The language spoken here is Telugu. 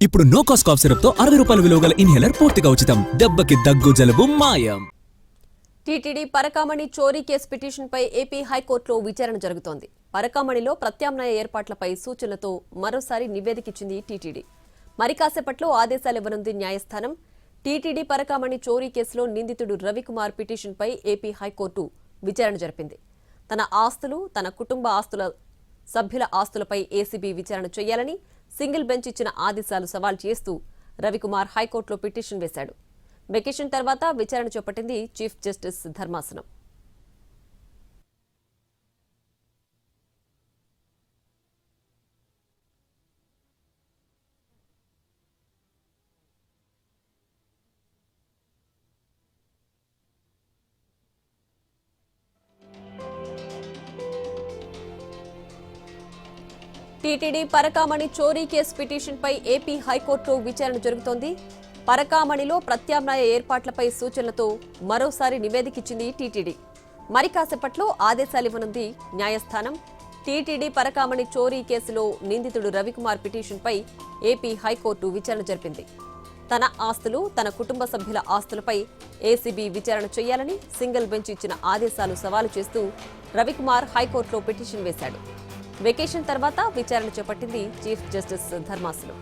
ఇప్పుడు నో కాస్ట్ కాఫ్ సిరప్ తో 60 రూపాయల విలువ గల ఇన్హేలర్ పూర్తిగా ఉచితం. దెబ్బకి దగ్గు జలుబు మాయం. టీటీడీ పరకామణి చోరీ కేసు పిటిషన్పై ఏపీ హైకోర్టులో విచారణ జరుగుతోంది. పరకామణిలో ప్రత్యామ్నాయ ఏర్పాట్లపై సూచనలతో మరోసారి నివేదికిచ్చింది టీటీడీ. మరి కాసేపట్లో ఆదేశాలివ్వనుంది న్యాయస్థానం. టీటీడీ పరకామణి చోరీ కేసులో నిందితుడు రవికుమార్ పిటిషన్పై ఏపీ హైకోర్టు విచారణ జరిపింది. తన ఆస్తులు, తన కుటుంబ ఆస్తుల సభ్యుల ఆస్తులపై ఏసీబీ విచారణ చేయాలని సింగిల్ బెంచ్ ఇచ్చిన ఆదేశాలు సవాల్ చేస్తూ రవికుమార్ హైకోర్టులో పిటిషన్ వేశాడు. వెకేషన్ తర్వాత విచారణ చేపట్టింది చీఫ్ జస్టిస్ ధర్మాసనం. టీటీడీ పరకామణి చోరీ కేసు పిటిషన్పై ఏపీ హైకోర్టులో విచారణ జరుగుతోంది. పరకామణిలో ప్రత్యామ్నాయ ఏర్పాట్లపై సూచనలతో మరోసారి నివేదికిచ్చింది టీటీడీ. మరి కాసేపట్లో ఆదేశాలివ్వనుంది న్యాయస్థానం. టీటీడీ పరకామణి చోరీ కేసులో నిందితుడు రవికుమార్ పిటిషన్పై ఏపీ హైకోర్టు విచారణ జరిపింది. తన ఆస్తులు, తన కుటుంబ సభ్యుల ఆస్తులపై ఏసీబీ విచారణ చేయాలని సింగిల్ బెంచ్ ఇచ్చిన ఆదేశాలు సవాలు చేస్తూ రవికుమార్ హైకోర్టులో పిటిషన్ వేశాడు. వెకేషన్ తర్వాత విచారణ చేపట్టింది చీఫ్ జస్టిస్ ధర్మాసనం.